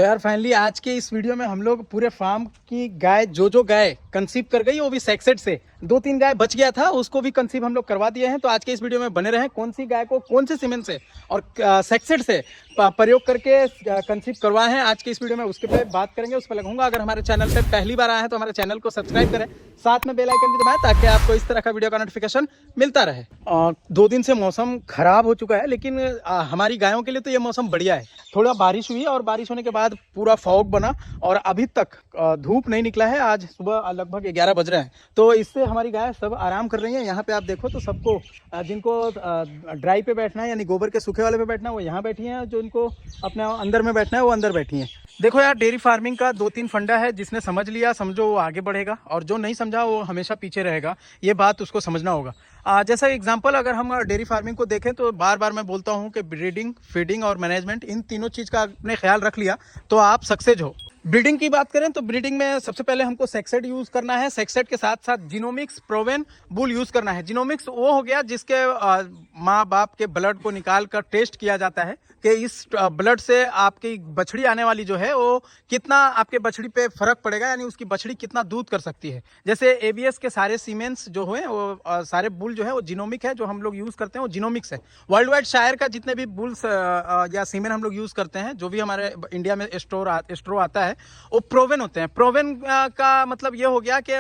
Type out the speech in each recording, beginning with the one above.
तो यार फाइनली आज के इस वीडियो में हम लोग पूरे फार्म की गाय जो गाय कंसीव कर गई वो भी सेक्सेट से 2-3 गाय बच गया था उसको भी कंसीव हम लोग करवा दिए हैं। तो आज के इस वीडियो में बने रहें कौन सी गाय को कौन से सीमेंट से और सेक्सेट से प्रयोग करके कंसीव करवाए हैं आज के इस वीडियो में उसके पे बात करेंगे। उस पर लगाऊंगा। अगर हमारे चैनल पे पहली बार आए हैं तो हमारे चैनल को सब्सक्राइब करें, साथ में बेल आइकन भी दबाएं ताकि आपको इस तरह का वीडियो का नोटिफिकेशन मिलता रहे। 2 दिन से मौसम खराब हो चुका है लेकिन हमारी गायों के लिए तो ये मौसम बढ़िया है। थोड़ा बारिश हुई और बारिश होने के बाद पूरा फॉग बना और अभी तक धूप नहीं निकला है। आज सुबह लगभग 11 बज रहे हैं तो इससे हमारी गाय सब आराम कर रही हैं। यहाँ पे आप देखो तो सबको जिनको ड्राई पे बैठना है यानी गोबर के सूखे वाले पे बैठना है वो यहाँ बैठी हैं, जो इनको अपने अंदर में बैठना है वो अंदर बैठी हैं। देखो यार, डेयरी फार्मिंग का 2-3 फंडा है। जिसने समझ लिया समझो वो आगे बढ़ेगा और जो नहीं समझा वो हमेशा पीछे रहेगा। ये बात उसको समझना होगा। जैसा एग्जांपल अगर हम डेयरी फार्मिंग को देखें तो बार बार मैं बोलता हूँ कि ब्रीडिंग, फीडिंग और मैनेजमेंट, इन तीनों चीज़ का आपने ख्याल रख लिया तो आप सक्सेस हो। ब्रीडिंग की बात करें तो ब्रीडिंग में सबसे पहले हमको सेक्सेट यूज करना है। सेक्सेट के साथ साथ जिनोमिक्स, प्रोवेन, बुल यूज करना है। जिनोमिक्स वो हो गया जिसके माँ बाप के ब्लड को निकाल कर टेस्ट किया जाता है कि इस ब्लड से आपकी बछड़ी आने वाली जो है वो कितना आपके बछड़ी पे फर्क पड़ेगा, यानी उसकी बछड़ी कितना दूध कर सकती है। जैसे एबीएस के सारे सीमेंट्स जो हैं वो सारे बुल जो है वो जिनोमिक है, जो हम लोग यूज करते हैं वो जिनोमिक्स है। वर्ल्ड वाइड शायर का जितने भी बुल्स या सीमेंट हम लोग यूज करते हैं, जो भी हमारे इंडिया में स्ट्रो आता है वो प्रोवेन होते हैं। प्रोवेन का मतलब ये हो गया कि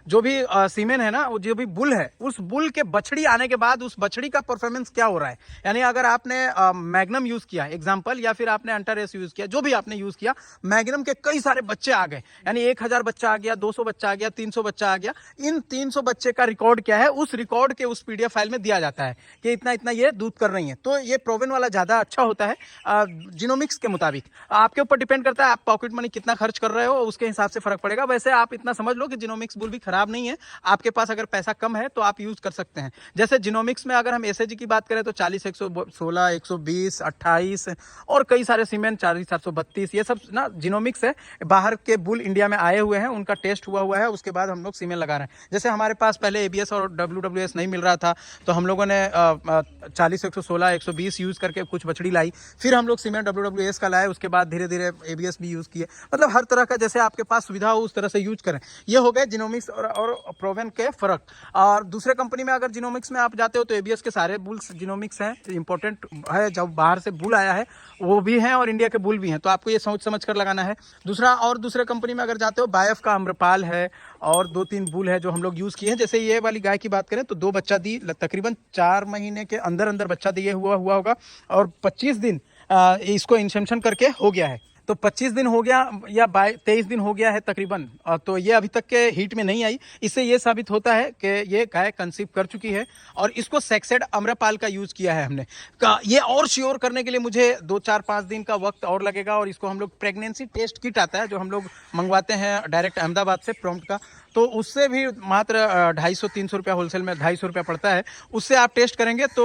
जो भी सीमेन है ना, वो जो भी बुल है उस बुल के बछड़ी आने के बाद उस बछड़ी का परफॉर्मेंस क्या हो रहा है। यानी अगर आपने मैग्नम यूज किया एग्जांपल, या फिर आपने अंटारेस यूज किया, जो भी आपने यूज किया, मैग्नम के कई सारे बच्चे आ गए, यानी 1000 बच्चा आ गया, 200 बच्चा आ गया, 300 बच्चा आ गया। इन 300 बच्चे का रिकॉर्ड क्या है, उस रिकॉर्ड के उस पीडीएफ फाइल में दिया जाता है कि इतना इतना ये दूध कर रही है। तो ये प्रोवेन वाला ज्यादा अच्छा होता है जिनोमिक्स के मुताबिक। आपके ऊपर डिपेंड करता है आप पॉकेट मनी कितना खर्च कर रहे हो, उसके हिसाब से फर्क पड़ेगा। वैसे आप इतना समझ लो कि जिनोमिक्स बुल भी खराब नहीं है। आपके पास अगर पैसा कम है तो आप यूज कर सकते हैं। जैसे जिनोमिक्स में अगर हम एसएजी की बात करें तो 40, 116, 120, 28 और कई सारे सीमेंट 40, 732, ये सब ना जिनोमिक्स है। बाहर के बुल इंडिया में आए हुए हैं, उनका टेस्ट हुआ है, उसके बाद हम लोग सीमेंट लगा रहे हैं। जैसे हमारे पास पहले एबीएस और डब्ल्यूडब्ल्यूएस नहीं मिल रहा था तो हम लोगों ने 40, 116, 120 यूज करके कुछ बछड़ी लाई, फिर हम लोग सीमेंट डब्ल्यूडब्ल्यूएस का लाए, उसके बाद धीरे धीरे एबीएस भी यूज किए। मतलब हर तरह का जैसे आपके पास सुविधा हो उस तरह से यूज करें। ये हो गए जिनोमिक्स और प्रोवेन के फर्क। और दूसरे कंपनी में अगर जिनोमिक्स में आप जाते हो तो एबीएस के सारे बुल्स जिनोमिक्स हैं, इंपॉर्टेंट है। जब बाहर से बुल आया है वो भी हैं और इंडिया के बुल भी हैं, तो आपको ये सोच समझ कर लगाना है। दूसरे कंपनी में अगर जाते हो, बायफ का अम्रपाल है और 2-3 बुल है जो हम लोग यूज किए हैं। जैसे ये वाली गाय की बात करें तो 2 बच्चा दी, तकरीबन 4 महीने के अंदर अंदर बच्चा दिए हुआ होगा और 25 दिन इसको इंसेमिनेशन करके हो गया है। तो 25 दिन हो गया या 23 दिन हो गया है तकरीबन। तो ये अभी तक के हीट में नहीं आई। इससे ये साबित होता है कि ये गाय कंसीव कर चुकी है और इसको सेक्सेट अम्रपाल का यूज किया है हमने। ये और श्योर करने के लिए मुझे 2-4-5 दिन का वक्त और लगेगा और इसको हम लोग प्रेगनेंसी टेस्ट किट आता है जो हम लोग मंगवाते हैं डायरेक्ट अहमदाबाद से प्रॉम्प्ट का, तो उससे भी मात्र 250-300 रुपया होलसेल में 250 रुपया पड़ता है। उससे आप टेस्ट करेंगे तो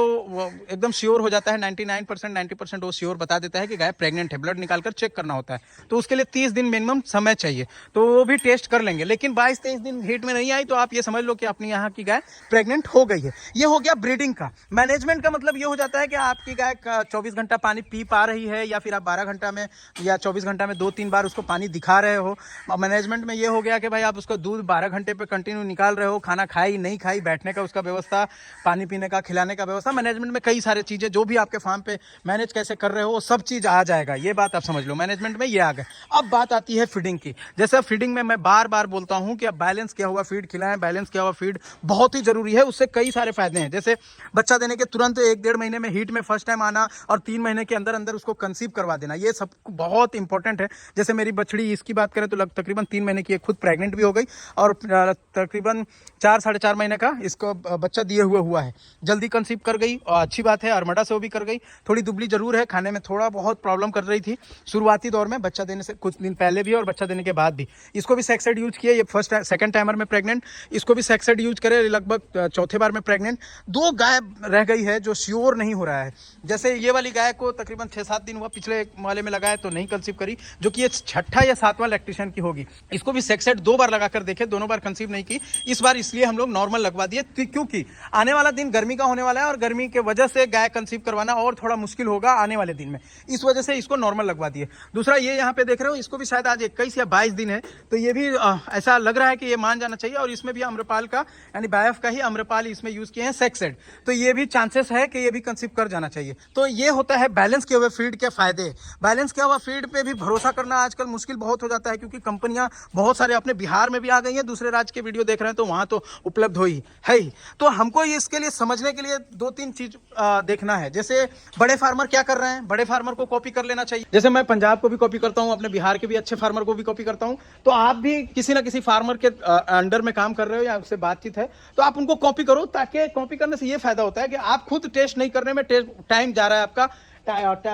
एकदम श्योर हो जाता है। 99%, 90% वो श्योर बता देता है कि गाय प्रेग्नेंट है। ब्लड निकालकर चेक करना होता है तो उसके लिए 30 दिन मिनिमम समय चाहिए, तो वो भी टेस्ट कर लेंगे। लेकिन 22-23 दिन हीट में नहीं आई तो आप ये समझ लो कि अपनी यहाँ की गाय प्रेग्नेंट हो गई है। ये हो गया ब्रीडिंग का। मैनेजमेंट का मतलब ये हो जाता है कि आपकी गाय 24 घंटा पानी पी पा रही है या फिर आप 12 घंटा में या 24 घंटा में 2-3 बार उसको पानी दिखा रहे हो। मैनेजमेंट में ये हो गया कि भाई आप उसको दूध 12 घंटे पे कंटिन्यू निकाल रहे हो, खाना खाई नहीं खाई, बैठने का उसका व्यवस्था, पानी पीने का, खिलाने का व्यवस्था। मैनेजमेंट में कई सारी चीजें जो भी आपके फार्म पे मैनेज कैसे कर रहे हो वो सब चीज आ जाएगा। ये बात आप समझ लो, मैनेजमेंट में ये आ गए। अब बात आती है फीडिंग की। जैसे फीडिंग में मैं बार बार बोलता हूं कि अब बैलेंस किया हुआ फीड खिलाएं। बैलेंस किया हुआ फीड बहुत ही जरूरी है, उससे कई सारे फायदे हैं। जैसे बच्चा देने के तुरंत 1-1.5 महीने में हीट में फर्स्ट टाइम आना और 3 महीने के अंदर अंदर उसको कंसीव करवा देना, ये सब बहुत इंपॉर्टेंट है। जैसे मेरी बछड़ी इसकी बात करें तो तकरीबन 3 महीने की, खुद प्रेग्नेंट भी हो गई और तकरीबन 4-4.5 महीने का इसको बच्चा दिए हुआ है। जल्दी कंसीव कर गई और अच्छी बात है। अरमडा से वो भी कर गई। थोड़ी दुबली जरूर है, खाने में थोड़ा बहुत प्रॉब्लम कर रही थी शुरुआती दौर में, बच्चा देने से कुछ दिन पहले भी और बच्चा देने के बाद भी। इसको भी सेक्सेड यूज किया, ये सेकंड टाइमर में प्रेग्नेंट, इसको भी सेक्सेड यूज करे, लगभग चौथे बार में प्रेग्नेंट। 2 गाय रह गई है जो श्योर नहीं हो रहा है। जैसे ये वाली गाय को तकरीबन 6-7 दिन हुआ, पिछले वाले में लगाया तो नहीं कंसीव करी, जो कि ये 6ठा या 7वां लैक्टेशन की होगी। इसको भी सेक्सेड 2 बार लगाकर देखे, दोनों बार कंसीव नहीं की। इस बार इसलिए हम लोग नॉर्मल लगवा दिए, क्योंकि आने वाला दिन गर्मी का होने वाला है और गर्मी के वजह से गाय कंसीव करवाना और थोड़ा मुश्किल होगा आने वाले दिन में, इस वजह से इसको नॉर्मल लगवा दिए। दूसरा ये यहाँ पे देख रहे हो, इसको भी शायद आज 21 या 22 दिन है, तो ये भी ऐसा लग रहा है कि ये मान जाना चाहिए। और इसमें भी अम्रपाल का यानी बायफ का ही अम्रपाल इसमें यूज किए हैं, सेक्सेड, तो ये भी चांसेस है कि ये भी कंसीव कर जाना चाहिए। तो ये होता है बैलेंस किए हुए फीड के फायदे। बैलेंस किया हुआ फीड पे भी भरोसा करना आजकल मुश्किल बहुत हो जाता है, क्योंकि कंपनियां बहुत सारे अपने बिहार में भी आ गई हैं, दूसरे राज्य के वीडियो देख रहे हैं तो वहां तो उपलब्ध हो ही है ही। तो हमको इसके लिए समझने के लिए 2-3 चीज देखना है। जैसे बड़े फार्मर क्या कर रहे हैं, बड़े फार्मर को कॉपी कर लेना चाहिए। जैसे मैं पंजाब को भी कॉपी करता हूं, अपने बिहार के भी अच्छे फार्मर को भी कॉपी करता हूं, तो आप भी किसी ना किसी फार्मर के अंडर में काम कर रहे हो या उससे बातचीत है तो आप उनको कॉपी करो, ताकि कॉपी करने से ये फायदा होता है कि आप खुद टेस्ट नहीं करने में टाइम जा रहा है, आपका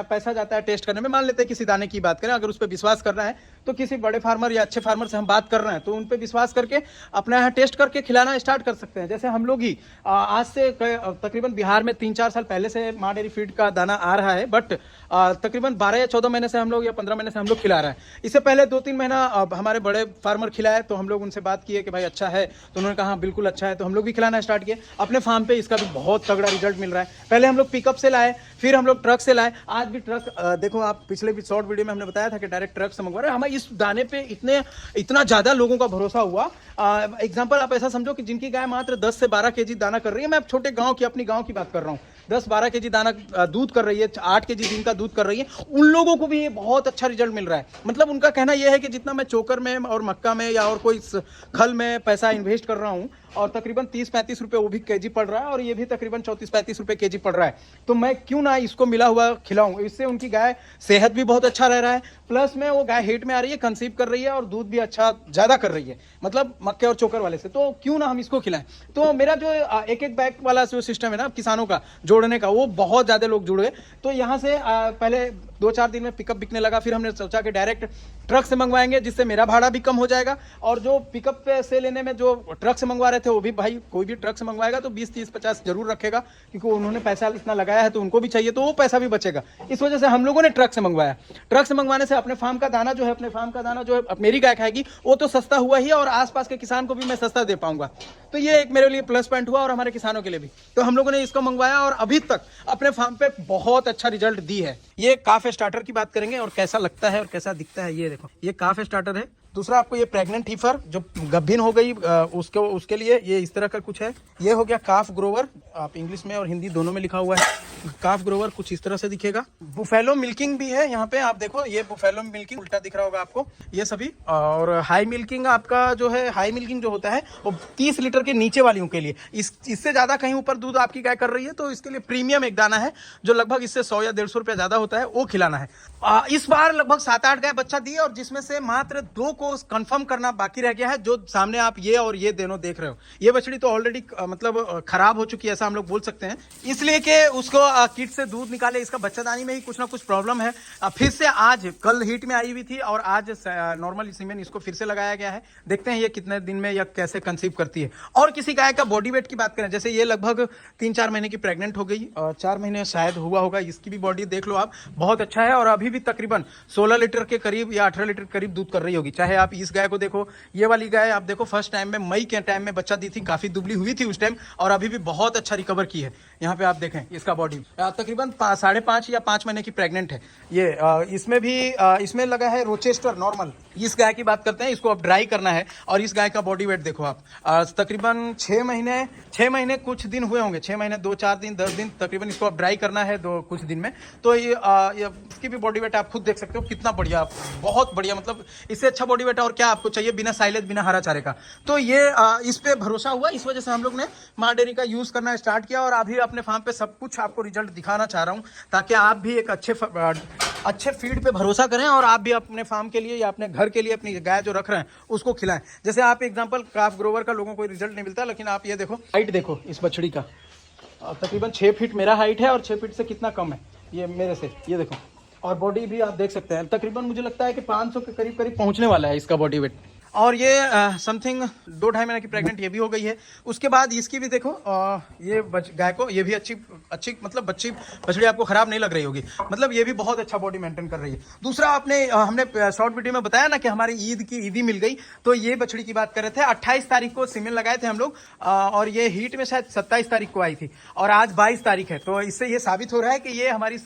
पैसा जाता है टेस्ट करने में। मान लेते हैं किसी दाने की बात करें, अगर उस पर विश्वास करना है तो किसी बड़े फार्मर या अच्छे फार्मर से हम बात कर रहे हैं तो उन पर विश्वास करके अपना यहाँ टेस्ट करके खिलाना स्टार्ट कर सकते हैं। जैसे हम लोग ही आज से तकरीबन बिहार में 3-4 साल पहले से माँ डेयरी फीड का दाना आ रहा है, बट तकरीबन 12 या 14 महीने से हम लोग या 15 महीने से हम लोग खिला रहे हैं। इससे पहले 2-3 महीना हमारे बड़े फार्मर खिलाए तो हम लोग उनसे बात किए कि भाई अच्छा है, तो उन्होंने कहा बिल्कुल अच्छा है, तो हम लोग भी खिलाना स्टार्ट किए। अपने फार्म पे इसका भी बहुत तगड़ा रिजल्ट मिल रहा है। पहले हम लोग पिकअप से लाए, फिर हम लोग ट्रक से लाए, आज भी ट्रक देखो आप पिछले भी शॉर्ट वीडियो में हमने बताया था कि डायरेक्ट ट्रक से मंगवा रहे हैं। हमें इस दाने पे इतना ज्यादा लोगों का भरोसा हुआ। एग्जांपल आप ऐसा समझो कि जिनकी गाय मात्र 10 से 12 केजी दाना कर रही है, मैं छोटे गांव की अपनी गांव की बात कर रहा हूं, 10-12 केजी दाना दूध कर रही है, 8 केजी दिन का दूध कर रही है, उन लोगों को भी ये बहुत अच्छा रिजल्ट मिल रहा है। मतलब उनका कहना यह है कि जितना मैं चोकर में और मक्का में या और कोई खल में पैसा इन्वेस्ट कर रहा हूं और तकरीबन 30-35 रुपए वो भी केजी पड़ रहा है और ये भी तकरीबन 34-35 रुपए केजी पड़ रहा है, तो मैं क्यों ना इसको मिला हुआ खिलाऊं। इससे उनकी गाय सेहत भी बहुत अच्छा रह रहा है, प्लस में वो गाय हेट में आ रही है, कंसीव कर रही है और दूध भी अच्छा ज्यादा कर रही है, मतलब मक्के और चोकर वाले से, तो क्यों ना हम इसको खिलाएं। तो मेरा जो एक बैग वाला जो सिस्टम है ना किसानों का जोड़ने का, वो बहुत ज्यादा लोग जुड़ गए। तो यहाँ से पहले 2-4 दिन में पिकअप बिकने लगा, फिर हमने सोचा कि डायरेक्ट ट्रक से मंगवाएंगे, जिससे मेरा भाड़ा भी कम हो जाएगा और जो पिकअप पे से लेने में जो ट्रक से मंगवा रहे थे वो भी, भाई कोई भी ट्रक से मंगवाएगा तो 20-30-50 जरूर रखेगा, क्योंकि उन्होंने पैसा इतना लगाया है तो उनको भी चाहिए, तो वो पैसा भी बचेगा। इस वजह से हम लोगों ने ट्रक से मंगवाया। ट्रक से मंगवाने से अपने फार्म का दाना जो है मेरी गाय खाएगी, वो तो सस्ता हुआ ही और आसपास के किसान को भी मैं सस्ता दे पाऊंगा, तो ये एक मेरे लिए प्लस पॉइंट हुआ और हमारे किसानों के लिए भी। तो हम लोगों ने इसको मंगवाया और अभी तक अपने फार्म पे बहुत अच्छा रिजल्ट दी है। ये काफ स्टार्टर की बात करेंगे और कैसा लगता है और कैसा दिखता है, ये देखो, ये काफ स्टार्टर है। दूसरा आपको ये प्रेग्नेंट हीफर जो गब्भिन हो गई उसके लिए ये इस तरह का कुछ है। ये हो गया काफ ग्रोवर, आप इंग्लिश में और हिंदी दोनों में लिखा हुआ है। काफ ग्रोवर कुछ इस तरह से दिखेगा। बुफेलो मिल्किंग भी है यहाँ पे, आप देखो ये बुफेलो मिल्किंग उल्टा दिख रहा होगा आपको, ये सभी। और हाई मिल्किंग आपका जो है, हाई मिल्किंग जो होता है वो 30 लीटर के नीचे वालियों के लिए, इससे ज्यादा कहीं ऊपर दूध आपकी गाय कर रही है तो इसके लिए प्रीमियम एक दाना है जो लगभग इससे 100 या 150 रुपया ज्यादा होता है, वो खिलाना है। इस बार लगभग 7-8 गाय बच्चा दिए और जिसमें से मात्र 2 को कंफर्म करना बाकी रह गया है। जो सामने आप ये और ये दोनों देख रहे हो, ये बछड़ी तो ऑलरेडी मतलब खराब हो चुकी है, ऐसा हम लोग बोल सकते हैं, इसलिए कि उसको किट से दूध निकाले, इसका बच्चादानी में ही कुछ ना कुछ प्रॉब्लम है। फिर से आज कल हीट में आई हुई थी और आज नॉर्मल सीमेन इसको फिर से लगाया गया है। देखते हैं ये कितने दिन में या कैसे कंसीव करती है। और किसी गाय का बॉडी वेट की बात करें, जैसे ये लगभग 3-4 महीने की प्रेग्नेंट हो गई, 4 महीने शायद हुआ होगा, इसकी भी बॉडी देख लो आप, बहुत अच्छा है और अभी भी तकरीबन 16 लीटर के करीब या 18 लीटर करीब दूध कर रही होगी। चाहे आप इस गाय को देखो, ये वाली गाय आप देखो, फर्स्ट टाइम में मई के टाइम में बच्चा दी थी, काफी दुबली हुई थी उस टाइम और अभी भी बहुत अच्छा रिकवर की है। यहाँ पे आप देखें इसका बॉडी तकरीबन 5.5 या 5 महीने की प्रेग्नेंट है ये। इसमें भी इसमें लगा है रोचेस्टर नॉर्मल। इस गाय की बात करते हैं, इसको अब ड्राई करना है और इस गाय का बॉडी वेट देखो आप, तकरीबन 6 महीने कुछ दिन हुए होंगे, 6 महीने 2-4 दिन 10 दिन तकरीबन इसको अब ड्राई करना है कुछ दिन में। तो ये इसकी भी बॉडी वेट आप खुद देख सकते हो कितना बढ़िया, बहुत बढ़िया, मतलब इससे अच्छा बॉडी वेट और क्या आपको चाहिए, बिना साइलेज बिना हरा चारे का। तो ये इस पे भरोसा हुआ, इस वजह से हम लोग ने माँ डेयरी का यूज करना स्टार्ट किया और अभी अपने फार्म पे सब कुछ आपको रिजल्ट दिखाना चाह रहा हूँ, ताकि आप भी एक अच्छे फीड पे भरोसा करें और आप भी अपने फार्म के लिए या अपने घर के लिए अपनी गाय जो रख रहे हैं उसको खिलाएं। जैसे आप एग्जांपल काफ ग्रोवर का लोगों को रिजल्ट नहीं मिलता, लेकिन आप ये देखो हाइट देखो इस बछड़ी का, तकरीबन 6 फीट मेरा हाइट है और 6 फीट से कितना कम है ये मेरे से, ये देखो। और बॉडी भी आप देख सकते हैं, तकरीबन मुझे लगता है कि 500 के करीब पहुंचने वाला है इसका बॉडी वेट। और ये समथिंग 2-2.5 महीने की प्रेग्नेंट ये भी हो गई है। उसके बाद इसकी भी देखो ये गाय को ये भी अच्छी मतलब बछड़ी आपको खराब नहीं लग रही होगी, मतलब ये भी बहुत अच्छा बॉडी मेंटेन कर रही है। दूसरा हमने शॉर्ट वीडियो में बताया ना कि हमारी ईदी मिल गई, तो ये बछड़ी की बात कर रहे थे। 28 तारीख को सीमेन लगाए थे हम लोग और ये हीट में शायद 27 तारीख को आई थी और आज 22 तारीख है। तो इससे ये साबित हो रहा है कि ये हमारी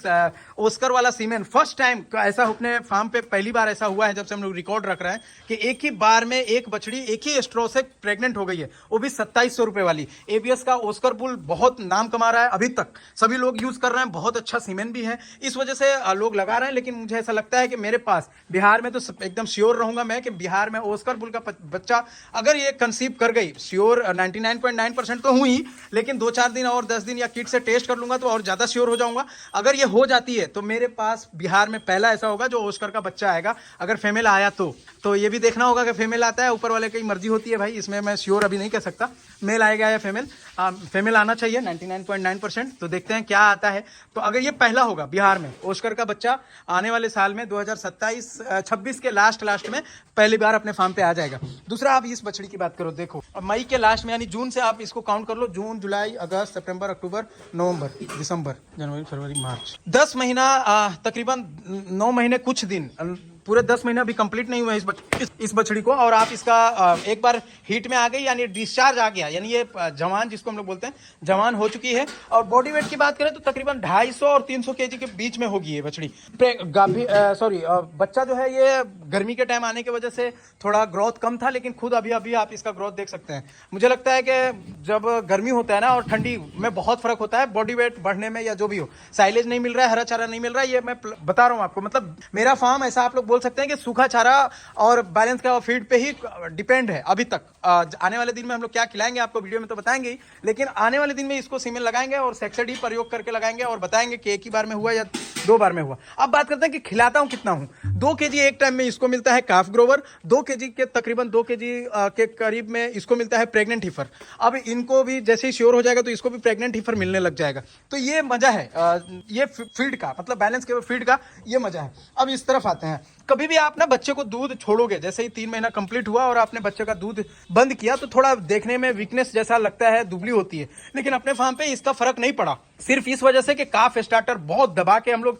ओस्कर वाला सीमेन फर्स्ट टाइम ऐसा अपने फार्म पे पहली बार ऐसा हुआ है जब से हम लोग रिकॉर्ड रख रहे हैं कि एक ही बार में एक बछड़ी एक ही स्ट्रो से प्रेग्नेंट हो गई है, वो भी 2700 रुपए वाली। एबीएस का ओस्कर बुल बहुत नाम कमा रहा है, अभी तक सभी लोग यूज कर रहे हैं, बहुत अच्छा सीमेन भी है, इस वजह से लोग लगा रहे हैं। लेकिन मुझे ऐसा लगता है कि मेरे पास बिहार में तो एकदम श्योर रहूंगा मैं कि बिहार में ओस्कर बुल का बच्चा अगर ये कंसीव कर गई, श्योर 99.9% तो हुई, लेकिन 2-4 दिन और 10 दिन या किट से टेस्ट कर लूंगा तो और ज्यादा श्योर हो जाऊंगा। अगर ये हो जाती है तो मेरे पास बिहार में पहला ऐसा होगा जो ओस्कर का बच्चा आएगा, अगर फीमेल आया तो ये भी देखना होगा कि फीमेल आता है, ऊपर वाले की मर्जी होती है भाई, इसमें मैं श्योर अभी नहीं कह सकता मेल आएगा या फीमेल आना चाहिए 99.9%। तो देखते हैं क्या आता है। तो अगर ये पहला होगा बिहार में ओस्कर का बच्चा आने वाले साल में 2026 के लास्ट में पहली बार अपने फार्म पे आ जाएगा। दूसरा, आप इस बछड़ी की बात करो, देखो मई के लास्ट में यानी जून से आप इसको काउंट कर लो, जून, जुलाई, अगस्त, सितंबर, अक्टूबर, नवंबर, दिसंबर, जनवरी, फरवरी, मार्च, 10 महीना, तकरीबन 9 महीने कुछ दिन, पूरे 10 महीना भी कंप्लीट नहीं हुआ इस बछड़ी को। और आप इसका एक बार हीट में आ गई यानी डिस्चार्ज आ गया, यानी ये जवान जिसको हम लोग बोलते हैं जवान हो चुकी है। और बॉडी वेट की बात करें तो तकरीबन 250 और 300 केजी के बीच में होगी ये बछड़ी। बच्चा जो है ये गर्मी के टाइम आने की वजह से थोड़ा ग्रोथ कम था, लेकिन खुद अभी आप इसका ग्रोथ देख सकते हैं। मुझे लगता है कि जब गर्मी होता है ना और ठंडी में बहुत फर्क होता है बॉडी वेट बढ़ने में या जो भी हो। साइलेज नहीं मिल रहा है, हरा चारा नहीं मिल रहा है, ये मैं बता रहा हूँ आपको। मतलब मेरा फार्म ऐसा आप लोग बोल सकते हैं कि सूखा चारा और बैलेंस का फीड पे ही डिपेंड है अभी तक। आने वाले दिन में हम लोग क्या खिलाएंगे आपको वीडियो में तो बताएंगे ही, लेकिन आने वाले दिन में इसको सीमेन लगाएंगे और सेक्सेड ही प्रयोग करके लगाएंगे और बताएंगे कि एक ही बार में हुआ या 2 बार में हुआ। अब बात करते हैं कि खिलाता हूं कितना हूं। 2 केजी एक टाइम में इसको मिलता है काफ ग्रोवर, 2 केजी के तकरीबन 2 केजी के करीब में इसको मिलता है प्रेग्नेंट हीफर। अब इनको भी जैसे ही श्योर हो जाएगा तो इसको भी प्रेग्नेंट हीफर मिलने लग जाएगा। तो ये मजा है ये फीड का, मतलब बैलेंस के फीड का ये मजा है। अब इस तरफ आते हैं, कभी भी आप ना बच्चे को दूध छोड़ोगे, जैसे ही 3 महीना कंप्लीट हुआ और आपने बच्चे का दूध बंद किया तो थोड़ा देखने में वीकनेस जैसा लगता है, दुबली होती है, लेकिन अपने फार्म पे इसका फर्क नहीं पड़ा, सिर्फ इस वजह से कि काफ स्टार्टर बहुत दबा के हम लोग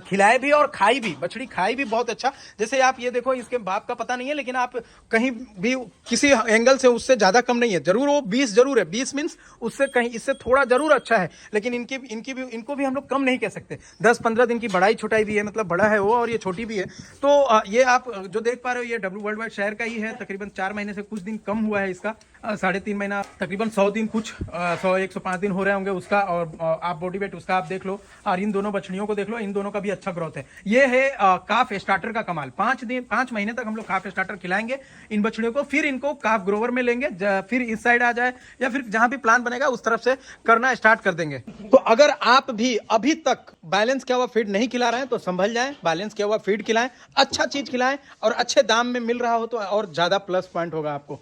खिलाए भी और खाई भी, बछड़ी खाई भी बहुत अच्छा। जैसे आप ये देखो, इसके बाप का पता नहीं है, लेकिन आप कहीं भी किसी एंगल से उससे ज्यादा कम नहीं है, जरूर वो 20 जरूर है, 20 मींस उससे कहीं इससे थोड़ा जरूर अच्छा है, लेकिन इनको भी हम लोग कम नहीं कह सकते। 10-15 दिन की बड़ाई छोटाई भी है, मतलब बड़ा है वो और ये छोटी भी है। तो ये आप जो देख पा रहे हो ये डब्ल्यू वर्ल्ड वाइड शहर का ही है, तकरीबन 4 महीने से कुछ दिन कम हुआ है इसका, 3.5 महीना, तकरीबन 100 दिन, कुछ 100-105 दिन हो रहे होंगे उसका। और आप बॉडी वेट उसका आप देख लो और इन दोनों बछड़ियों को देख लो, इन दोनों का भी अच्छा ग्रोथ है। ये है काफ स्टार्टर का कमाल। 5 महीने तक हम लोग काफ स्टार्टर खिलाएंगे इन बछड़ियों को, फिर इनको काफ ग्रोवर में लेंगे, फिर इस साइड आ जाए या फिर जहां भी प्लान बनेगा उस तरफ से करना स्टार्ट कर देंगे। तो अगर आप भी अभी तक बैलेंस किया हुआ फीड नहीं खिला रहे हैं तो संभल जाएं, बैलेंस किया हुआ फीड खिलाएं, अच्छा चीज खिलाएं और अच्छे दाम में मिल रहा हो तो और ज्यादा प्लस पॉइंट होगा आपको।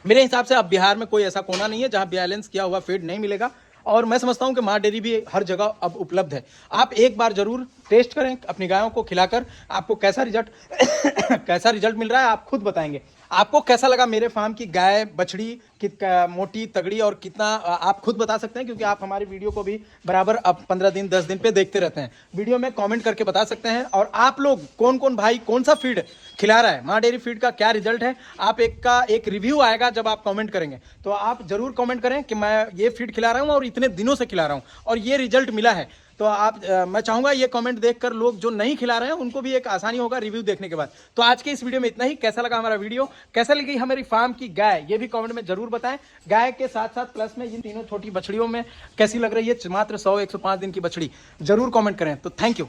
मेरे हिसाब से अब बिहार में कोई ऐसा कोना नहीं है जहां बैलेंस किया हुआ फीड नहीं मिलेगा, और मैं समझता हूं कि मां डेयरी भी हर जगह अब उपलब्ध है। आप एक बार जरूर टेस्ट करें अपनी गायों को खिलाकर, आपको कैसा रिजल्ट मिल रहा है आप खुद बताएंगे। आपको कैसा लगा मेरे फार्म की गाय बछड़ी, मोटी तगड़ी, और कितना आप खुद बता सकते हैं, क्योंकि आप हमारी वीडियो को भी बराबर अब 15 दिन 10 दिन पे देखते रहते हैं। वीडियो में कमेंट करके बता सकते हैं। और आप लोग कौन भाई कौन सा फीड खिला रहा है, मां डेयरी फीड का क्या रिजल्ट है, आप एक रिव्यू आएगा जब आप कमेंट करेंगे, तो आप जरूर कमेंट करें कि मैं ये फीड खिला रहा हूं और इतने दिनों से खिला रहा हूं और ये रिजल्ट मिला है। तो आप मैं चाहूंगा ये कमेंट देखकर लोग जो नहीं खिला रहे हैं उनको भी एक आसानी होगा रिव्यू देखने के बाद। तो आज के इस वीडियो में इतना ही। कैसा लगा हमारा वीडियो, कैसा लगी हमारी फार्म की गाय, ये भी कमेंट में जरूर बताएं। गाय के साथ साथ प्लस में इन तीनों छोटी बछड़ियों में कैसी लग रही है मात्र 100-105 दिन की बछड़ी, जरूर कमेंट करें। तो थैंक यू।